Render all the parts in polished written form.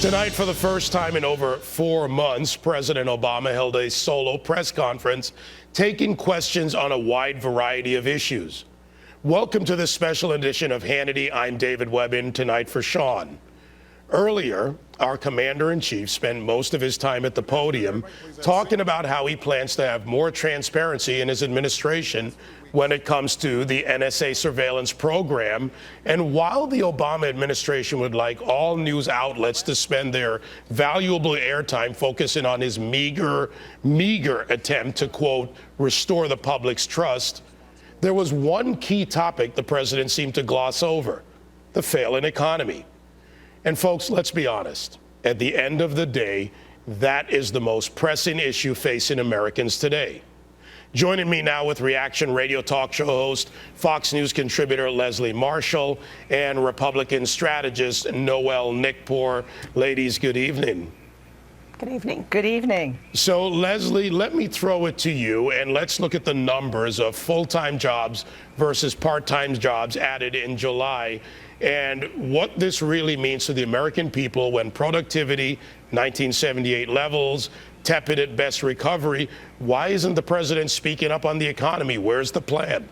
Tonight, for the first time in over 4 months, President Obama held a solo press conference, taking questions on a wide variety of issues. Welcome to this special edition of Hannity. I'm David Webbin, tonight for Sean. Earlier, our commander-in-chief spent most of his time at the podium talking about how he plans to have more transparency in his administration when it comes to the NSA surveillance program. And while the Obama administration would like all news outlets to spend their valuable airtime focusing on his meager attempt to, quote, restore the public's trust, there was one key topic the president seemed to gloss over: the failing economy. And folks, let's be honest. At the end of the day, that is the most pressing issue facing Americans today. Joining me now with Reaction radio talk show host, Fox News contributor Leslie Marshall, and Republican strategist Noel Nickpour. Ladies, good evening. Good evening. Good evening. So, Leslie, let me throw it to you, and let's look at the numbers of full-time jobs versus part-time jobs added in July, and what this really means to the American people when productivity, 1978 levels, tepid at best recovery. Why isn't the president speaking up on the economy? Where's the plan?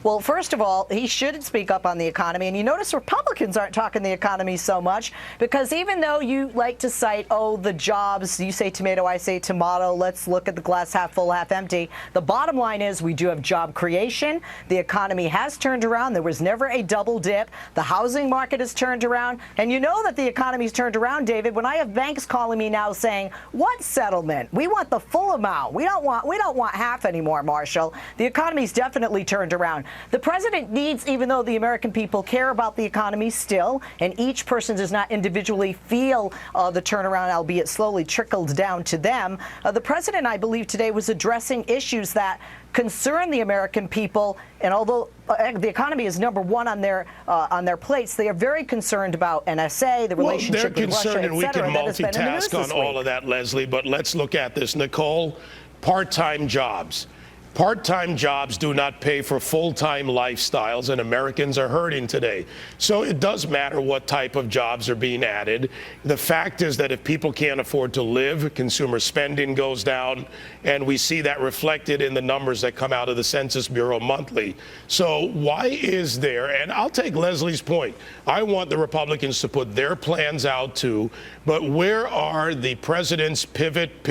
Well, first of all, he should speak up on the economy. And you notice Republicans aren't talking the economy so much, because even though you like to cite, oh, the jobs, you say tomato, I say tomato, let's look at the glass half full, half empty. The bottom line is we do have job creation. The economy has turned around. There was never a double dip. The housing market has turned around. And you know that the economy's turned around, David, when I have banks calling me now saying, what settlement? We want the full amount. We don't want half anymore, Marshall. The economy's definitely turned around. The president needs, even though the American people care about the economy still, and each person does not individually feel the turnaround, albeit slowly trickled down to them, the president, I believe, today was addressing issues that concern the American people. And although the economy is number one on their plates, they are very concerned about NSA, the relationship with Russia, et cetera. We can multitask on all of that, Leslie, but let's look at this. Nicole, part-time jobs. Part-time jobs do not pay for full-time lifestyles, and Americans are hurting today. So it does matter what type of jobs are being added. The fact is that if people can't afford to live, consumer spending goes down, and we see that reflected in the numbers that come out of the Census Bureau monthly. So why is there, and I'll take Leslie's point, I want the Republicans to put their plans out too, but where are the president's pivot,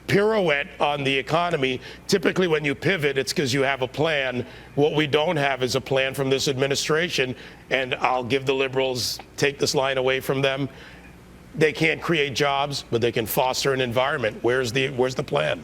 pirouette on the economy? Typically when you pivot, it's because you have a plan. What we don't have is a plan from this administration, and I'll give the liberals, take this line away from them. They can't create jobs, but they can foster an environment. Where's the plan?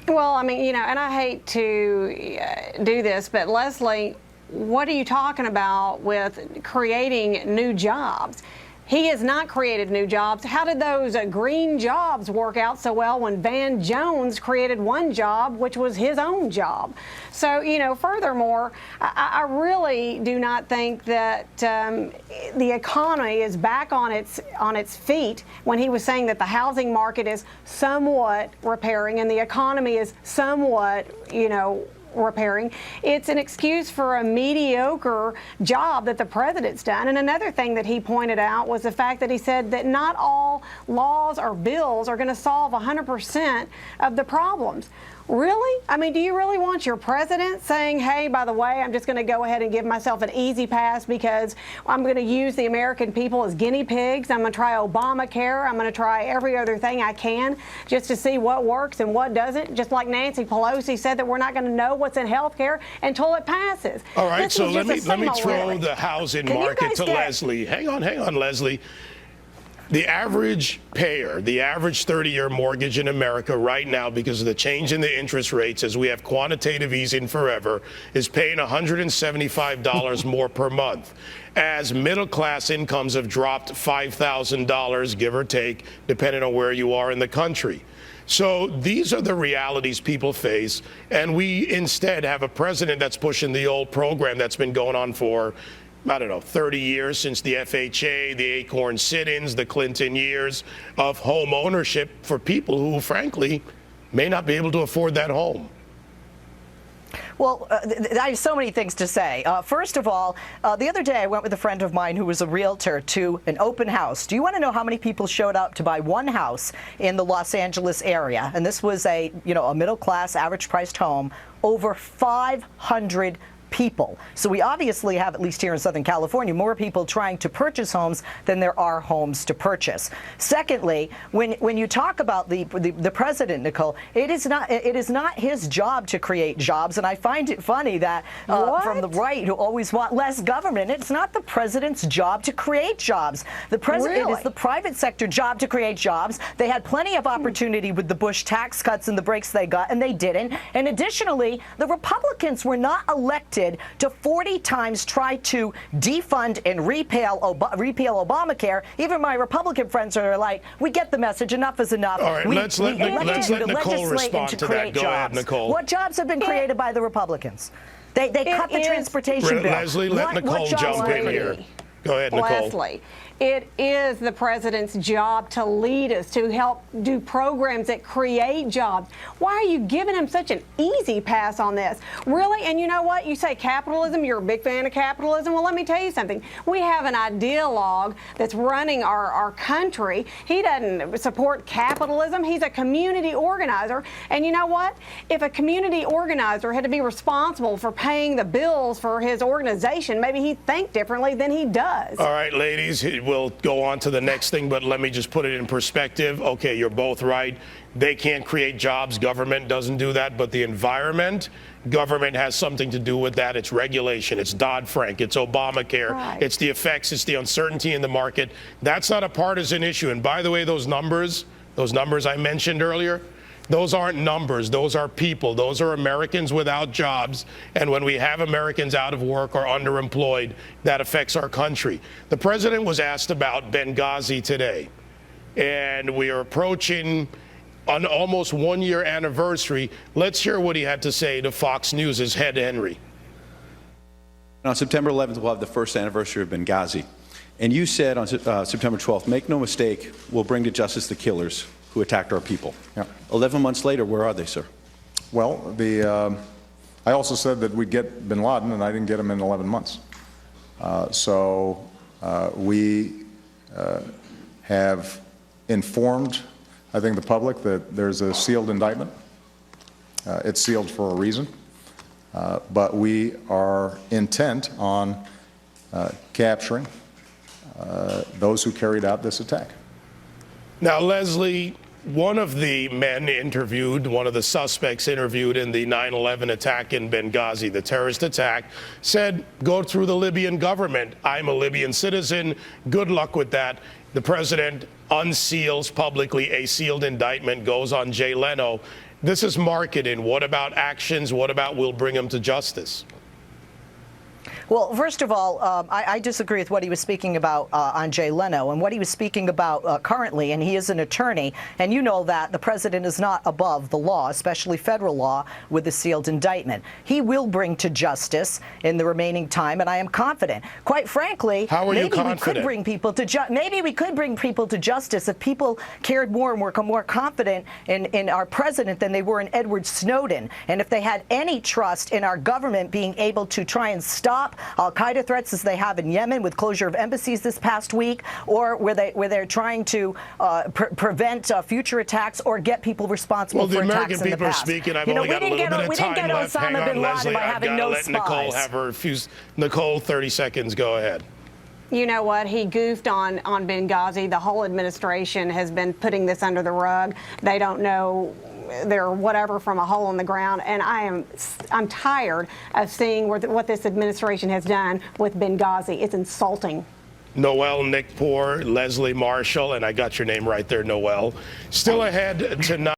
Well, I mean, you know, and I hate to do this, but Leslie, what are you talking about with creating new jobs? He has not created new jobs. How did those green jobs work out so well when Van Jones created one job, which was his own job? So, you know, furthermore, I really do not think that the economy is back on its feet when he was saying that the housing market is somewhat repairing and the economy is somewhat, you know, repairing. It's an excuse for a mediocre job that the president's done. And another thing that he pointed out was the fact that he said that not all laws or bills are going to solve 100% of the problems. Really? I mean, do you really want your president saying, hey, by the way, I'm just going to go ahead and give myself an easy pass because I'm going to use the American people as guinea pigs. I'm going to try Obamacare. I'm going to try every other thing I can just to see what works and what doesn't. Just like Nancy Pelosi said that we're not going to know what's in health care until it passes. All right, so let me throw the housing market to Leslie. Hang on, Leslie. The average payer, the average 30-year mortgage in America right now, because of the change in the interest rates as we have quantitative easing forever, is paying $175 more per month. As middle-class incomes have dropped $5,000, give or take, depending on where you are in the country. So these are the realities people face, and we instead have a president that's pushing the old program that's been going on for, I don't know, 30 years, since the FHA, the Acorn sit-ins, the Clinton years of home ownership for people who, frankly, may not be able to afford that home. Well, I have so many things to say. First of all, the other day I went with a friend of mine who was a realtor to an open house. Do you want to know how many people showed up to buy one house in the Los Angeles area? And this was a middle-class, average-priced home. Over 500 people. So we obviously have, at least here in Southern California, more people trying to purchase homes than there are homes to purchase. Secondly, when you talk about the president, Nicole, it is not his job to create jobs, and I find it funny that from the right who always want less government, it's not the president's job to create jobs. The president It is the private sector job to create jobs. They had plenty of opportunity with the Bush tax cuts and the breaks they got, and they didn't. And additionally, the Republicans were not elected to 40 times try to defund and repeal Obamacare. Even my Republican friends are like, we get the message, enough is enough. All right, let's let Nicole respond to that. Go ahead, Nicole. What jobs have been created by the Republicans? They cut the transportation bill. Leslie, let Nicole jump in here. Go ahead, Nicole. Leslie, it is the president's job to lead us, to help do programs that create jobs. Why are you giving him such an easy pass on this? Really? And you know what? You say capitalism, you're a big fan of capitalism. Well, let me tell you something. We have an ideologue that's running our country. He doesn't support capitalism. He's a community organizer. And you know what? If a community organizer had to be responsible for paying the bills for his organization, maybe he'd think differently than he does. All right, ladies, we'll go on to the next thing, but let me just put it in perspective. Okay, you're both right. They can't create jobs. Government doesn't do that. But the environment, government has something to do with that. It's regulation. It's Dodd-Frank. It's Obamacare. Right. It's the effects. It's the uncertainty in the market. That's not a partisan issue. And by the way, those numbers I mentioned earlier, those aren't numbers. Those are people. Those are Americans without jobs. And when we have Americans out of work or underemployed, that affects our country. The president was asked about Benghazi today. And we are approaching an almost one-year anniversary. Let's hear what he had to say to Fox News' head Henry. On September 11th, we'll have the first anniversary of Benghazi. And you said on September 12th, make no mistake, we'll bring to justice the killers who attacked our people. Yeah. 11 months later, where are they, sir? Well, I also said that we'd get bin Laden, and I didn't get him in 11 months. We have informed, I think, the public that there's a sealed indictment. It's sealed for a reason. But we are intent on capturing those who carried out this attack. Now, Leslie, one of the men interviewed, one of the suspects interviewed in the 9/11 attack in Benghazi, the terrorist attack, said, go through the Libyan government. I'm a Libyan citizen. Good luck with that. The president unseals publicly a sealed indictment, goes on Jay Leno. This is marketing. What about actions? What about we'll bring him to justice? Well, first of all, I disagree with what he was speaking about on Jay Leno and what he was speaking about currently, and he is an attorney, and you know that the president is not above the law, especially federal law, with the sealed indictment. He will bring to justice in the remaining time, and I am confident. Quite frankly, maybe we could bring people to justice if people cared more and were more confident in our president than they were in Edward Snowden, and if they had any trust in our government being able to try and stop al-Qaeda threats as they have in Yemen with closure of embassies this past week, or where they're trying to prevent future attacks or get people responsible for attacks in the past. Well, the American people are speaking. I've only got a little bit of time left. We didn't get Osama bin Laden by having no spies. Nicole have her fuse. Nicole, 30 seconds. Go ahead. You know what? He goofed on Benghazi. The whole administration has been putting this under the rug. They don't know they're whatever from a hole in the ground, and I'm tired of seeing what this administration has done with Benghazi. It's insulting. Noel Nickpour, Leslie Marshall, and I got your name right there, Noel. Still ahead tonight.